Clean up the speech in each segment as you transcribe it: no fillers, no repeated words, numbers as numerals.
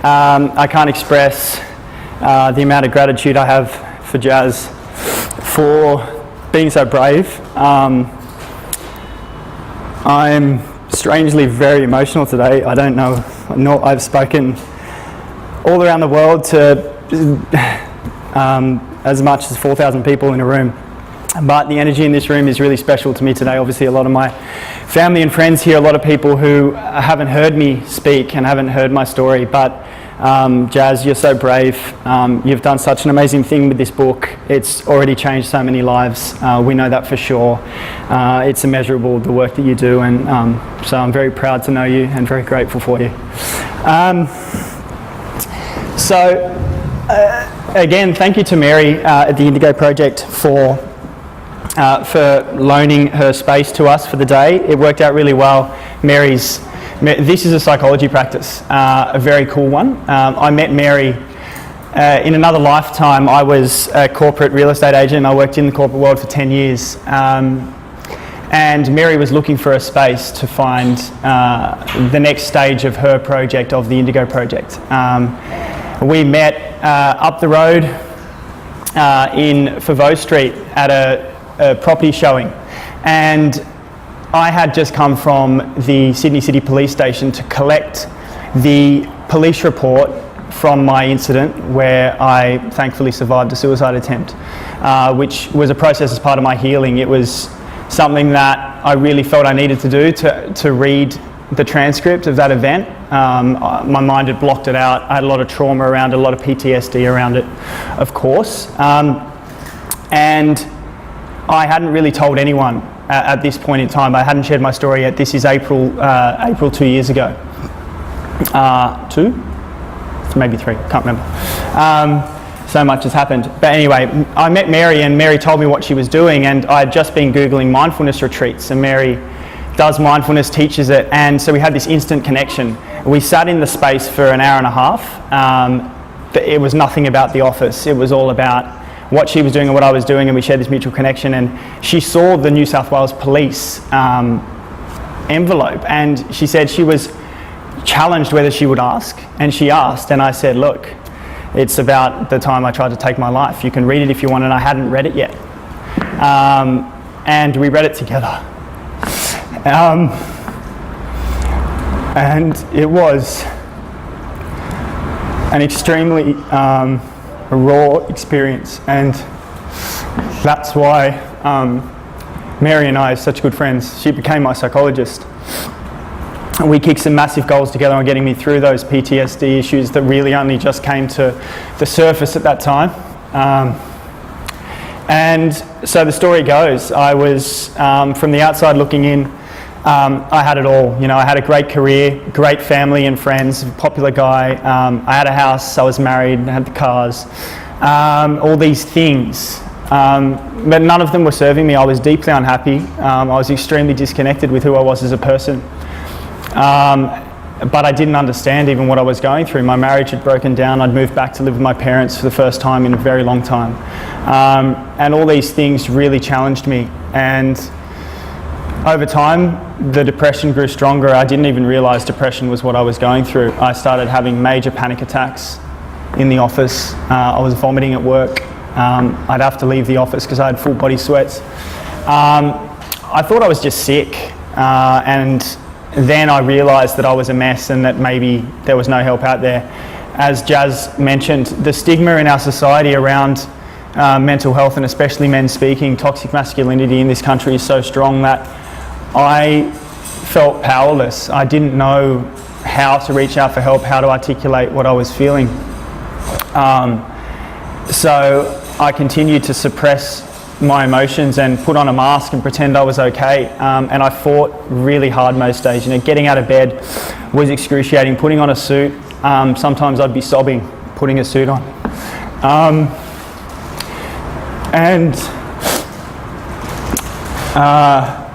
I can't express the amount of gratitude I have for Jazz for being so brave. I'm strangely very emotional today. I don't know, I've spoken all around the world to as much as 4,000 people in a room. But the energy in this room is really special to me today. Obviously, a lot of my family and friends here, a lot of people who haven't heard me speak and haven't heard my story. But Jazz, you're so brave. You've done such an amazing thing with this book. It's already changed so many lives. We know that for sure. It's immeasurable, the work that you do. And so I'm very proud to know you and very grateful for you. Again, thank you to Mary at the Indigo Project for loaning her space to us for the day. It worked out really well. This is a psychology practice, a very cool one. I met Mary in another lifetime. I was a corporate real estate agent. I worked in the corporate world for 10 years. And Mary was looking for a space to find the next stage of her project, of the Indigo Project. We met up the road in Favreau Street at a property showing, and I had just come from the Sydney City Police Station to collect the police report from my incident where I thankfully survived a suicide attempt, which was a process as part of my healing. It was something that I really felt I needed to do to read the transcript of that event. My mind had blocked it out. I had a lot of trauma around it, a lot of PTSD around it, of course. And I hadn't really told anyone at this point in time. I hadn't shared my story yet. This is April 2 years ago. 2? Maybe 3, can't remember. So much has happened. But anyway, I met Mary and Mary told me what she was doing, and I had just been Googling mindfulness retreats, and Mary does mindfulness, teaches it, and so we had this instant connection. We sat in the space for an hour and a half. It was nothing about the office. It was all about what she was doing and what I was doing, and we shared this mutual connection. And she saw the New South Wales Police envelope, and she said she was challenged whether she would ask, and she asked, and I said, look, it's about the time I tried to take my life. You can read it if you want, and I hadn't read it yet. And we read it together. And it was an extremely raw experience, and that's why Mary and I are such good friends. She became my psychologist. We kicked some massive goals together on getting me through those PTSD issues that really only just came to the surface at that time. And so the story goes, I was, from the outside looking in, I had it all. You know, I had a great career, great family and friends, popular guy. I had a house, I was married, I had the cars, all these things. But none of them were serving me. I was deeply unhappy. I was extremely disconnected with who I was as a person. But I didn't understand even what I was going through. My marriage had broken down. I'd moved back to live with my parents for the first time in a very long time. And all these things really challenged me. And over time, the depression grew stronger. I didn't even realise depression was what I was going through. I started having major panic attacks in the office. I was vomiting at work. I'd have to leave the office because I had full body sweats. I thought I was just sick. And then I realised that I was a mess and that maybe there was no help out there. As Jazz mentioned, the stigma in our society around mental health, and especially men speaking, toxic masculinity in this country is so strong that I felt powerless. I didn't know how to reach out for help, how to articulate what I was feeling. So I continued to suppress my emotions and put on a mask and pretend I was okay. And I fought really hard most days. You know, getting out of bed was excruciating. Putting on a suit, sometimes I'd be sobbing putting a suit on.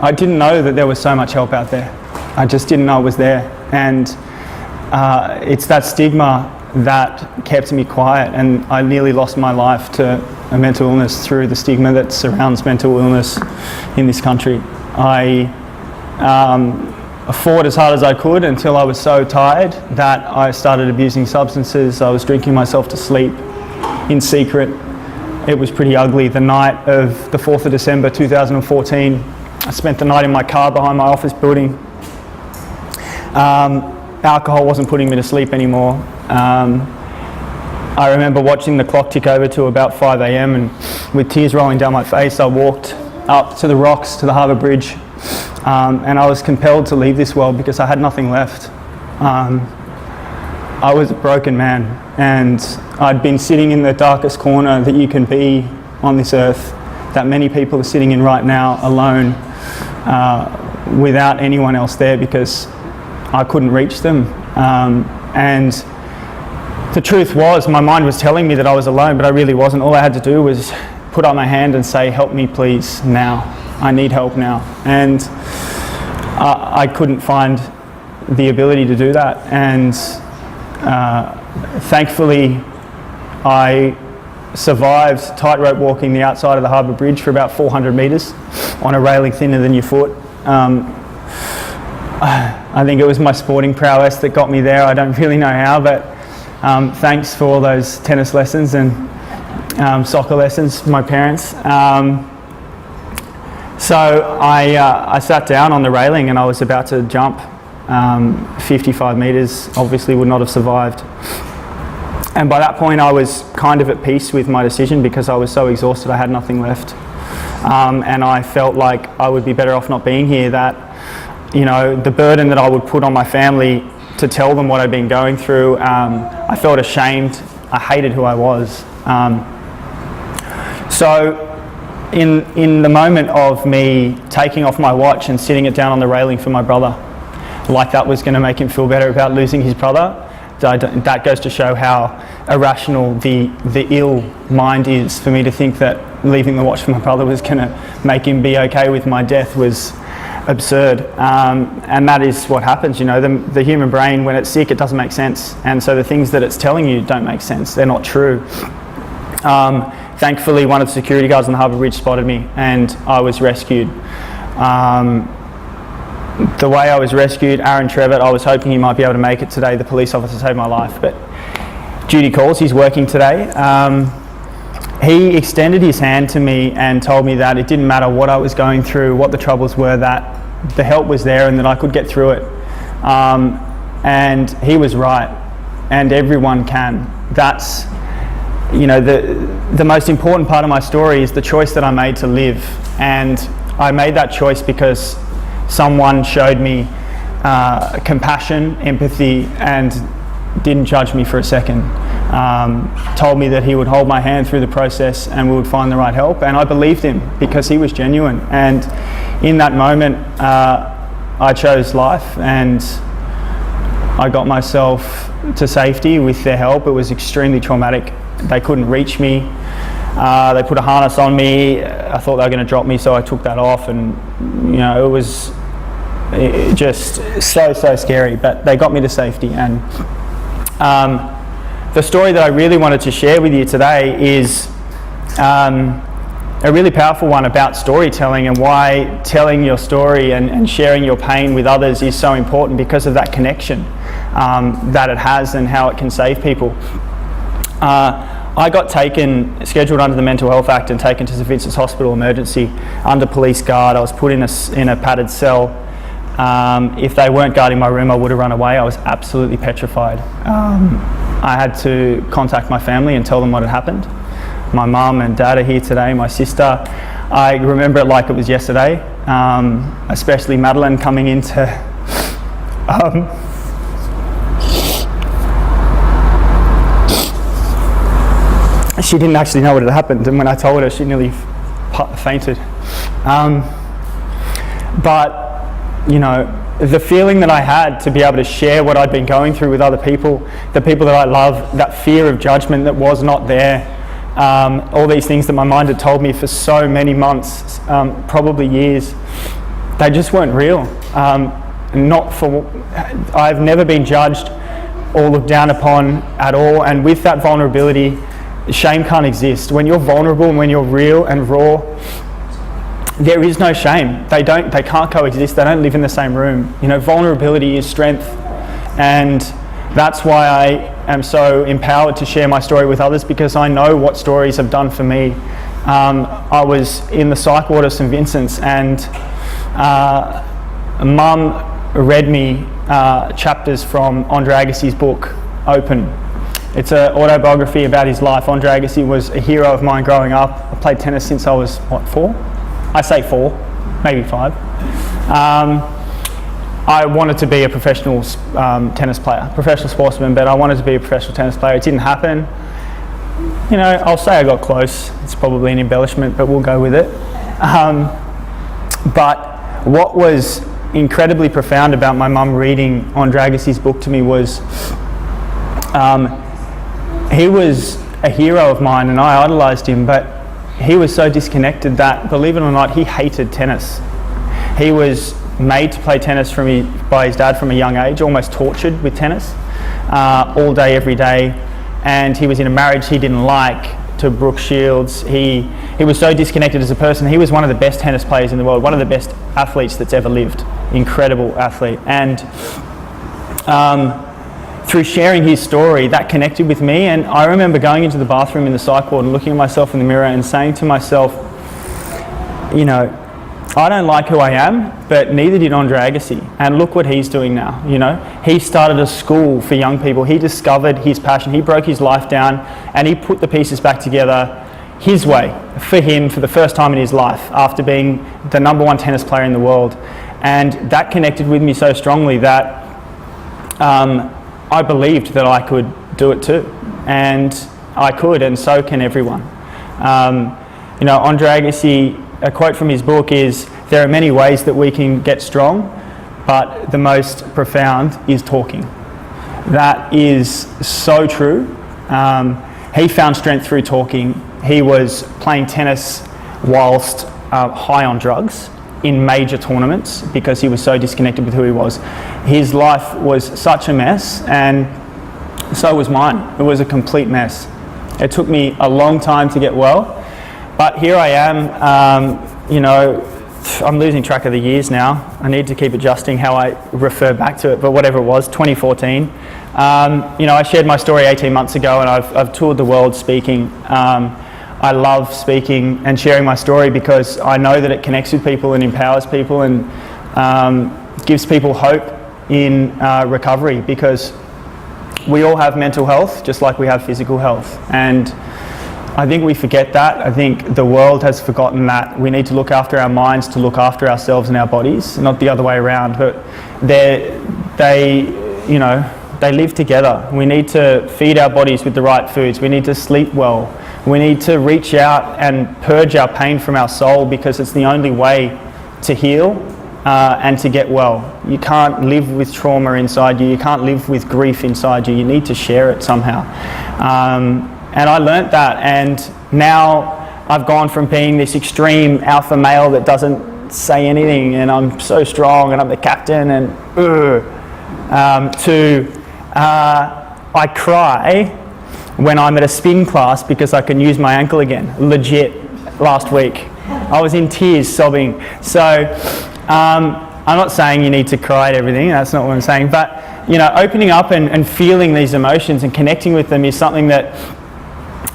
I didn't know that there was so much help out there. I just didn't know it was there. And it's that stigma that kept me quiet, and I nearly lost my life to a mental illness through the stigma that surrounds mental illness in this country. fought as hard as I could until I was so tired that I started abusing substances. I was drinking myself to sleep in secret. It was pretty ugly. The night of the 4th of December 2014, I spent the night in my car behind my office building. Alcohol wasn't putting me to sleep anymore. I remember watching the clock tick over to about 5 a.m. and with tears rolling down my face, I walked up to the rocks, to the harbour bridge, and I was compelled to leave this world because I had nothing left. I was a broken man, and I'd been sitting in the darkest corner that you can be on this earth, that many people are sitting in right now, alone, without anyone else there because I couldn't reach them. And the truth was, my mind was telling me that I was alone, but I really wasn't. All I had to do was put up my hand and say, "Help me please now. I need help now." And I couldn't find the ability to do that. And thankfully, I survived tightrope walking the outside of the harbour bridge for about 400 metres on a railing thinner than your foot. I think it was my sporting prowess that got me there. I don't really know how, but thanks for all those tennis lessons and soccer lessons from my parents. So I sat down on the railing and I was about to jump 55 metres, obviously would not have survived. And by that point I was kind of at peace with my decision because I was so exhausted I had nothing left. And I felt like I would be better off not being here, that, you know, the burden that I would put on my family to tell them what I'd been going through, I felt ashamed. I hated who I was. So in the moment of me taking off my watch and sitting it down on the railing for my brother, like that was going to make him feel better about losing his brother, that goes to show how irrational the ill mind is for me to think that leaving the watch for my brother was going to make him be okay with my death was absurd. And that is what happens, you know, the human brain, when it's sick, it doesn't make sense. And so the things that it's telling you don't make sense. They're not true. Thankfully, one of the security guards on the harbour bridge spotted me and I was rescued. The way I was rescued, Aaron Trevitt, I was hoping he might be able to make it today. The police officer saved my life, but duty calls, he's working today. He extended his hand to me and told me that it didn't matter what I was going through, what the troubles were, that the help was there and that I could get through it. And he was right, and everyone can. That's, you know, the most important part of my story is the choice that I made to live. And I made that choice because someone showed me compassion, empathy, and didn't judge me for a second. Told me that he would hold my hand through the process and we would find the right help, and I believed him because he was genuine. And in that moment I chose life and I got myself to safety with their help. It was extremely traumatic. They couldn't reach me. They put a harness on me. I thought they were going to drop me, so I took that off, and you know, it was just so scary, but they got me to safety. And the story that I really wanted to share with you today is a really powerful one about storytelling and why telling your story and sharing your pain with others is so important, because of that connection that it has and how it can save people. I got scheduled under the Mental Health Act and taken to St Vincent's Hospital emergency under police guard. I was put in a padded cell. If they weren't guarding my room, I would have run away. I was absolutely petrified. I had to contact my family and tell them what had happened. My mum and dad are here today, my sister. I remember it like it was yesterday, especially Madeline coming into... she didn't actually know what had happened, and when I told her, she nearly fainted. But you know, the feeling that I had to be able to share what I'd been going through with other people, the people that I love, that fear of judgment that was not there, all these things that my mind had told me for so many months, probably years, they just weren't real. I've never been judged or looked down upon at all, and with that vulnerability, shame can't exist. When you're vulnerable and when you're real and raw, there is no shame. They can't coexist. They don't live in the same room. You know, vulnerability is strength, and that's why I am so empowered to share my story with others, because I know what stories have done for me. I was in the psych ward of St Vincent's, and Mum read me chapters from Andre Agassi's book, Open. It's an autobiography about his life. Andre Agassi was a hero of mine growing up. I played tennis since I was, 4? I say 4, maybe 5. I wanted to be a professional tennis player, professional sportsman, but I wanted to be a professional tennis player. It didn't happen. You know, I'll say I got close. It's probably an embellishment, but we'll go with it. But what was incredibly profound about my mum reading Andre Agassi's book to me was he was a hero of mine and I idolised him, but he was so disconnected that, believe it or not, he hated tennis. He was made to play tennis by his dad from a young age, almost tortured with tennis, all day, every day. And he was in a marriage he didn't like, to Brooke Shields. He was so disconnected as a person. He was one of the best tennis players in the world, one of the best athletes that's ever lived. Incredible athlete. And through sharing his story, that connected with me. And I remember going into the bathroom in the psych ward and looking at myself in the mirror and saying to myself, you know, I don't like who I am, but neither did Andre Agassi. And look what he's doing now, you know. He started a school for young people. He discovered his passion. He broke his life down and he put the pieces back together his way, for him, for the first time in his life, after being the #1 tennis player in the world. And that connected with me so strongly that I believed that I could do it too. And I could, and so can everyone. You know, Andre Agassi, a quote from his book is, "There are many ways that we can get strong, but the most profound is talking." That is so true. He found strength through talking. He was playing tennis whilst high on drugs in major tournaments because he was so disconnected with who he was. His life was such a mess, and so was mine. It was a complete mess. It took me a long time to get well. But here I am, you know, I'm losing track of the years now. I need to keep adjusting how I refer back to it, but whatever it was, 2014. You know, I shared my story 18 months ago and I've toured the world speaking. I love speaking and sharing my story because I know that it connects with people and empowers people and gives people hope in recovery, because we all have mental health just like we have physical health. And I think we forget that. I think the world has forgotten that. We need to look after our minds to look after ourselves and our bodies, not the other way around. But they live together. We need to feed our bodies with the right foods. We need to sleep well. We need to reach out and purge our pain from our soul, because it's the only way to heal and to get well. You can't live with trauma inside you. You can't live with grief inside you. You need to share it somehow. And I learnt that, and now I've gone from being this extreme alpha male that doesn't say anything and I'm so strong and I'm the captain and to I cry when I'm at a spin class because I can use my ankle again. Legit, last week. I was in tears, sobbing. So I'm not saying you need to cry at everything, that's not what I'm saying, but you know, opening up and feeling these emotions and connecting with them is something that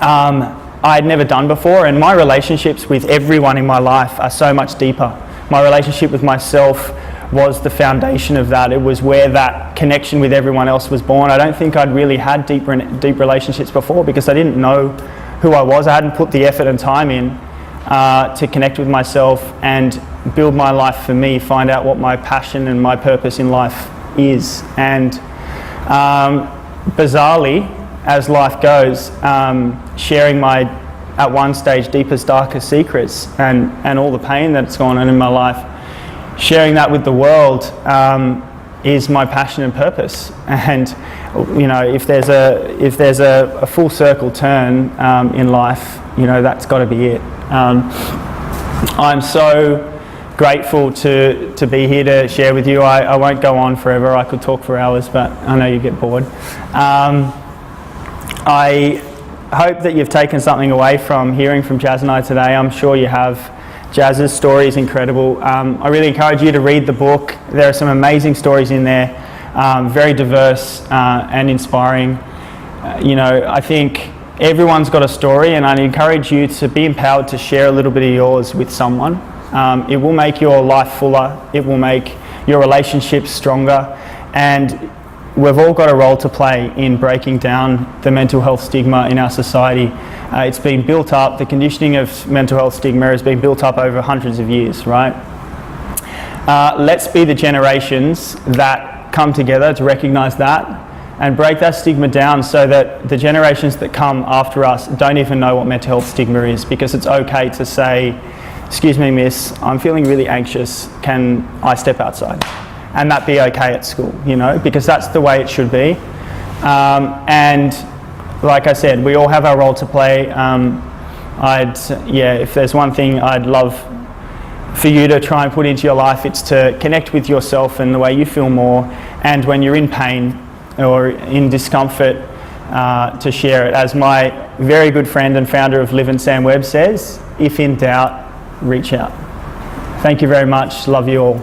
I had never done before, and my relationships with everyone in my life are so much deeper. My relationship with myself was the foundation of that. It was where that connection with everyone else was born. I don't think I'd really had deep relationships before because I didn't know who I was. I hadn't put the effort and time in to connect with myself and build my life for me, find out what my passion and my purpose in life is. And bizarrely, as life goes, sharing my, at one stage, deepest, darkest secrets and all the pain that's gone on in my life, sharing that with the world is my passion and purpose. And you know, if there's a full circle turn in life, you know, that's got to be it. I'm so grateful to be here to share with you. I won't go on forever. I could talk for hours, but I know you get bored. I hope that you've taken something away from hearing from Jazz and I today. I'm sure you have. Jazz's story is incredible. I really encourage you to read the book. There are some amazing stories in there, very diverse and inspiring. I think everyone's got a story, and I'd encourage you to be empowered to share a little bit of yours with someone. It will make your life fuller, it will make your relationships stronger, and we've all got a role to play in breaking down the mental health stigma in our society. It's been built up, the conditioning of mental health stigma has been built up over hundreds of years, right? Let's be the generations that come together to recognise that and break that stigma down, so that the generations that come after us don't even know what mental health stigma is, because it's okay to say, "Excuse me, miss, I'm feeling really anxious, can I step outside?" And that be okay at school, because that's the way it should be. And like I said, we all have our role to play. If there's one thing I'd love for you to try and put into your life, it's to connect with yourself and the way you feel more, and when you're in pain or in discomfort, to share it. As my very good friend and founder of Live and Sam Webb says, if in doubt, reach out. Thank you very much. Love you all.